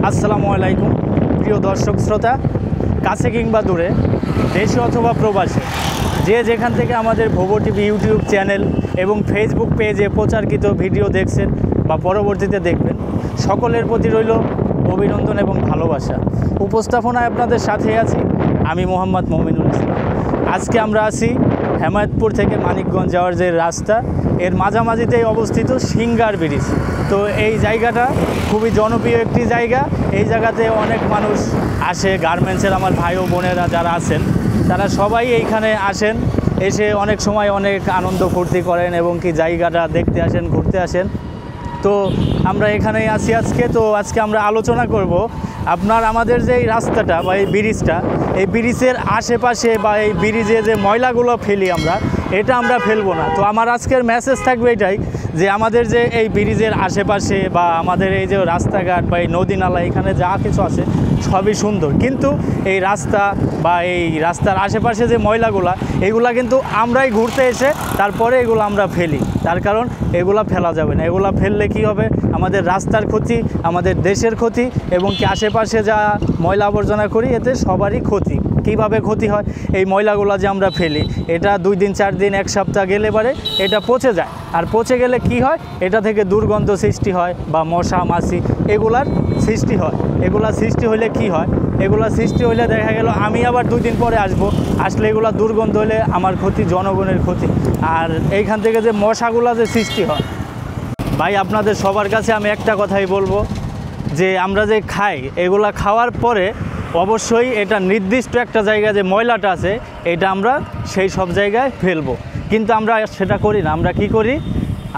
আসসালামু আলাইকুম প্রিয় দর্শক শ্রোতা, কাছে কিংবা দূরে, দেশে অথবা প্রবাসে, যে যেখান থেকে আমাদের ভোবো টিভি ইউটিউব চ্যানেল এবং ফেসবুক পেজে প্রচারকৃত ভিডিও দেখছেন বা পরবর্তীতে দেখবেন, সকলের প্রতি রইল অভিনন্দন এবং ভালোবাসা। উপস্থাপনায় আপনাদের সাথে আছি আমি মোহাম্মদ মমিনুল ইসলাম। আজকে আমরা আছি হেমায়তপুর থেকে মানিকগঞ্জ যাওয়ার যে রাস্তা, এর মাঝামাঝিতেই অবস্থিত সিঙ্গার ব্রিজ। তো এই জায়গাটা খুবই জনপ্রিয় একটি জায়গা। এই জায়গাতে অনেক মানুষ আসে, গার্মেন্টসের আমার ভাই ও বোনেরা যারা আছেন তারা সবাই এইখানে আসেন, এসে অনেক সময় অনেক আনন্দ ফুর্তি করেন এবং কি জায়গাটা দেখতে আসেন, ঘুরতে আসেন। তো আমরা এখানেই আছি আজকে। তো আজকে আমরা আলোচনা করব আমাদের যে এই রাস্তাটা বা এই ব্রিজটা, এই ব্রিজের আশেপাশে বা এই ব্রিজে যে ময়লাগুলো ফেলি এটা আমরা ফেলবো না। তো আমার আজকের মেসেজ থাকবে এটাই যে আমাদের যে এই ব্রিজের আশেপাশে বা আমাদের এই যে রাস্তাঘাট বা এই নদী নালা এখানে যা কিছু আছে সবই সুন্দর, কিন্তু এই রাস্তা বা এই রাস্তার আশেপাশে যে ময়লাগুলা এগুলা কিন্তু আমরাই ঘুরতে এসে তারপরে এগুলো আমরা ফেলি। তার কারণ এগুলা ফেলা যাবে না। এগুলা ফেললে কি হবে, আমাদের রাস্তার ক্ষতি, আমাদের দেশের ক্ষতি এবং কি আশেপাশে যা ময়লা আবর্জনা করি এতে সবারই ক্ষতি। কিভাবে ক্ষতি হয়, এই ময়লাগুলো যে আমরা ফেলি এটা 2 দিন 4 দিন 1 সপ্তাহ গেলে পরে এটা পচে যায়, আর পচে গেলে কি হয়, এটা থেকে দুর্গন্ধ সৃষ্টি হয় বা মশা মাছি এগুলার সৃষ্টি হয়। এগুলা সৃষ্টি হলে কি হয়, এগুলা সৃষ্টি হলে দেখা গেল আমি আবার 2 দিন পরে আসলে এগুলা দুর্গন্ধ হলে আমার ক্ষতি, জনগণের ক্ষতি। আর এইখান থেকে যে মশাগুলা যে সৃষ্টি হয়, ভাই আপনাদের সবার কাছে আমি একটা কথাই বলবো যে আমরা যে খাই এগুলা খাওয়ার পরে অবশ্যই এটা নির্দিষ্ট একটা জায়গায় যে ময়লাটা আছে এটা আমরা সেই সব জায়গায় ফেলবো, কিন্তু আমরা সেটা করি না। আমরা কি করি,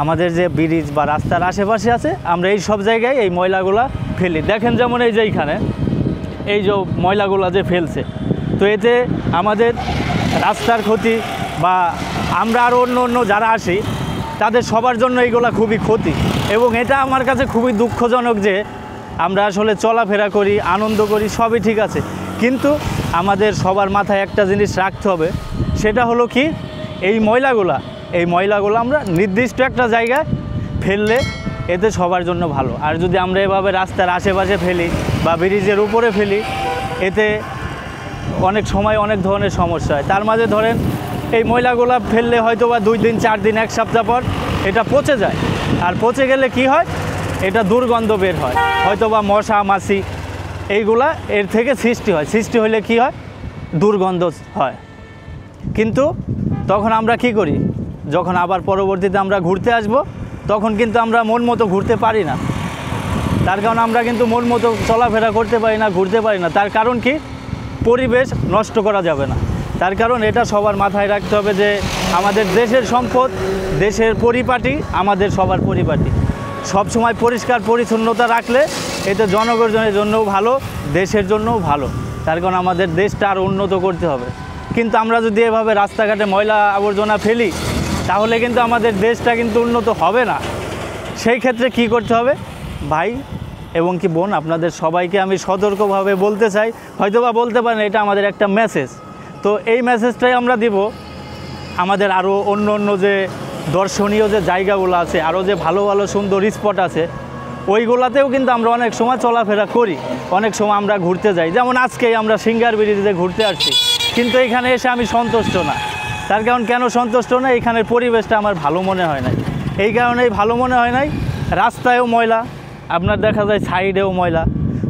আমাদের যে ব্রিজ বা রাস্তার আশেপাশে আছে আমরা এই সব জায়গায় এই ময়লাগুলা ফেলি। দেখেন যেমন এই যে এইখানে এই যে ময়লাগুলা যে ফেলছে, তো এতে আমাদের রাস্তার ক্ষতি বা আমরা আরও অন্য যারা আসি তাদের সবার জন্য এইগুলা খুবই ক্ষতি। এবং এটা আমার কাছে খুবই দুঃখজনক যে আমরা আসলে চলাফেরা করি, আনন্দ করি, সবই ঠিক আছে, কিন্তু আমাদের সবার মাথায় একটা জিনিস রাখতে হবে, সেটা হলো কি, এই ময়লাগুলো আমরা নির্দিষ্ট একটা জায়গায় ফেললে এতে সবার জন্য ভালো। আর যদি আমরা এভাবে রাস্তার আশেপাশে ফেলি বা ব্রিজের উপরে ফেলি এতে অনেক সময় অনেক ধরনের সমস্যা হয়। তার মাঝে ধরেন এই ময়লাগুলো ফেললে হয়তো বা 2 দিন 4 দিন 1 সপ্তাহ পর এটা পচে যায়, আর পচে গেলে কি হয়, এটা দুর্গন্ধ বের হয়, হয়তো বা মশা মাছি এইগুলা এর থেকে সৃষ্টি হয়। সৃষ্টি হলে কি হয়, দুর্গন্ধ হয়। কিন্তু তখন আমরা কি করি, যখন আবার পরবর্তীতে আমরা ঘুরতে আসব তখন কিন্তু আমরা মন মতো ঘুরতে পারি না। তার কারণ আমরা কিন্তু মন মতো চলাফেরা করতে পারি না, ঘুরতে পারি না। তার কারণ কি, পরিবেশ নষ্ট করা যাবে না। তার কারণ এটা সবার মাথায় রাখতে হবে যে আমাদের দেশের সম্পদ, দেশের পরিপাটি আমাদের সবার পরিপাটি। সবসময় পরিষ্কার পরিচ্ছন্নতা রাখলে এতে জনগণের জন্যও ভালো, দেশের জন্যও ভালো। তার কারণ আমাদের দেশটা আরও উন্নত করতে হবে। কিন্তু আমরা যদি এভাবে রাস্তাঘাটে ময়লা আবর্জনা ফেলি তাহলে কিন্তু আমাদের দেশটা কিন্তু উন্নত হবে না। সেই ক্ষেত্রে কি করতে হবে ভাই এবং কি বোন, আপনাদের সবাইকে আমি সতর্কভাবে বলতে চাই, হয়তো বা বলতে পারেন এটা আমাদের একটা মেসেজ। তো এই মেসেজটাই আমরা দিব আমাদের আরও অন্য যে দর্শনীয় যে জায়গাগুলো আছে, আরও যে ভালো ভালো সুন্দর স্পট আছে ওইগুলাতেও কিন্তু আমরা অনেক সময় চলাফেরা করি, অনেক সময় আমরা ঘুরতে যাই। যেমন আজকেই আমরা সিঙ্গার ব্রিজে ঘুরতে আসছি, কিন্তু এখানে এসে আমি সন্তুষ্ট না। তার কারণ কেন সন্তুষ্ট না, এখানের পরিবেশটা আমার ভালো মনে হয় নাই। এই কারণেই ভালো মনে হয় নাই, রাস্তায়ও ময়লা, আপনার দেখা যায় সাইডেও ময়লা।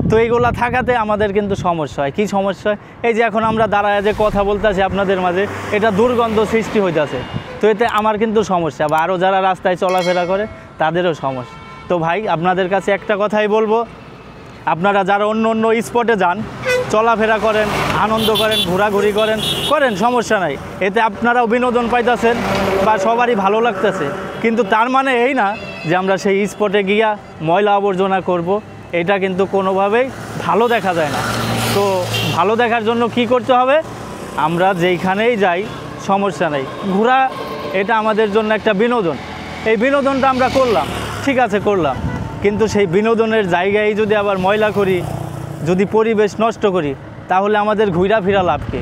তো এইগুলা থাকাতে আমাদের কিন্তু সমস্যা হয়। কী সমস্যা হয়, এই যে এখন আমরা দাঁড়ায় যে কথা বলতেছি আপনাদের মাঝে, এটা দুর্গন্ধ সৃষ্টি হইতেছে। তো এতে আমার কিন্তু সমস্যা, বা আরও যারা রাস্তায় চলাফেরা করে তাদেরও সমস্যা। তো ভাই আপনাদের কাছে একটা কথাই বলবো, আপনারা যারা অন্য স্পটে যান, চলাফেরা করেন, আনন্দ করেন, ঘোরাঘুরি করেন সমস্যা নাই, এতে আপনারাও বিনোদন পাইতেছেন বা সবারই ভালো লাগতেছে। কিন্তু তার মানে এই না যে আমরা সেই স্পটে গিয়া ময়লা আবর্জনা করব, এটা কিন্তু কোনোভাবেই ভালো দেখা যায় না। তো ভালো দেখার জন্য কি করতে হবে, আমরা যেইখানেই যাই সমস্যা নেই, ঘোরা এটা আমাদের জন্য একটা বিনোদন। এই বিনোদনটা আমরা করলাম, ঠিক আছে করলাম, কিন্তু সেই বিনোদনের জায়গায় যদি আবার ময়লা করি, যদি পরিবেশ নষ্ট করি, তাহলে আমাদের ঘুরা ফিরা লাভ কি,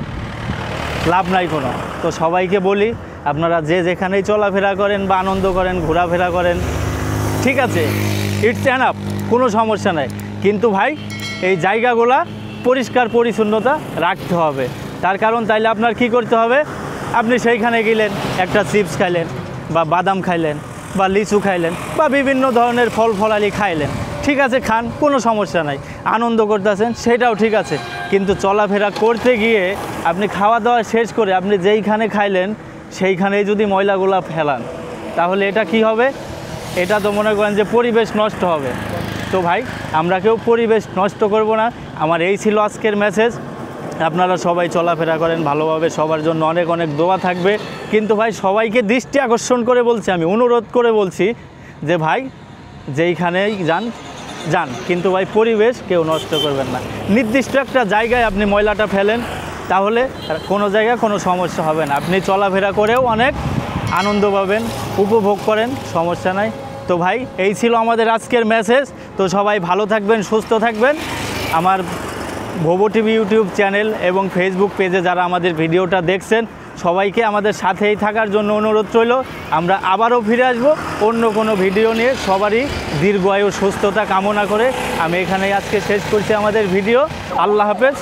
লাভ নাই কোনো। তো সবাইকে বলি আপনারা যে যেখানেই চলাফেরা করেন বা আনন্দ করেন, ঘোরাফেরা করেন, ঠিক আছে, ইটস এনাফ, কোনো সমস্যা নাই। কিন্তু ভাই এই জায়গাগুলা পরিষ্কার পরিচ্ছন্নতা রাখতে হবে। তার কারণ তাইলে আপনার কি করতে হবে, আপনি সেইখানে গেলেন একটা চিপস খাইলেন বা বাদাম খাইলেন বা লিচু খাইলেন বা বিভিন্ন ধরনের ফল ফলালি খাইলেন, ঠিক আছে খান, কোনো সমস্যা নাই, আনন্দ করতেছেন সেটাও ঠিক আছে, কিন্তু চলাফেরা করতে গিয়ে আপনি খাওয়া দাওয়া শেষ করে আপনি যেইখানে খাইলেন সেইখানেই যদি ময়লাগুলা ফেলান তাহলে এটা কি হবে, এটা তো মনে করেন যে পরিবেশ নষ্ট হবে। তো ভাই আমরা কেউ পরিবেশ নষ্ট করব না। আমার এই ছিল আজকের মেসেজ। আপনারা সবাই চলাফেরা করেন ভালোভাবে, সবার জন্য অনেক অনেক দোয়া থাকবে। কিন্তু ভাই সবাইকে দৃষ্টি আকর্ষণ করে বলছি, আমি অনুরোধ করে বলছি যে ভাই যেইখানেই যান যান, কিন্তু ভাই পরিবেশ কেউ নষ্ট করবেন না। নির্দিষ্ট একটা জায়গায় আপনি ময়লাটা ফেলেন, তাহলে কোনো জায়গায় কোনো সমস্যা হবে না, আপনি চলাফেরা করেও অনেক আনন্দ পাবেন, উপভোগ করেন, সমস্যা নাই। তো ভাই এই ছিল আমাদের আজকের মেসেজ। তো সবাই ভালো থাকবেন, সুস্থ থাকবেন। আমার ভোবো টিভি ইউটিউব চ্যানেল এবং ফেসবুক পেজে যারা আমাদের ভিডিওটা দেখছেন সবাইকে আমাদের সাথেই থাকার জন্য অনুরোধ রইল। আমরা আবারও ফিরে আসব অন্য কোনো ভিডিও নিয়ে। সবারই দীর্ঘ আয়ু সুস্থতা কামনা করে আমি এখানেই আজকে শেষ করছি আমাদের ভিডিও। আল্লাহ হাফেজ।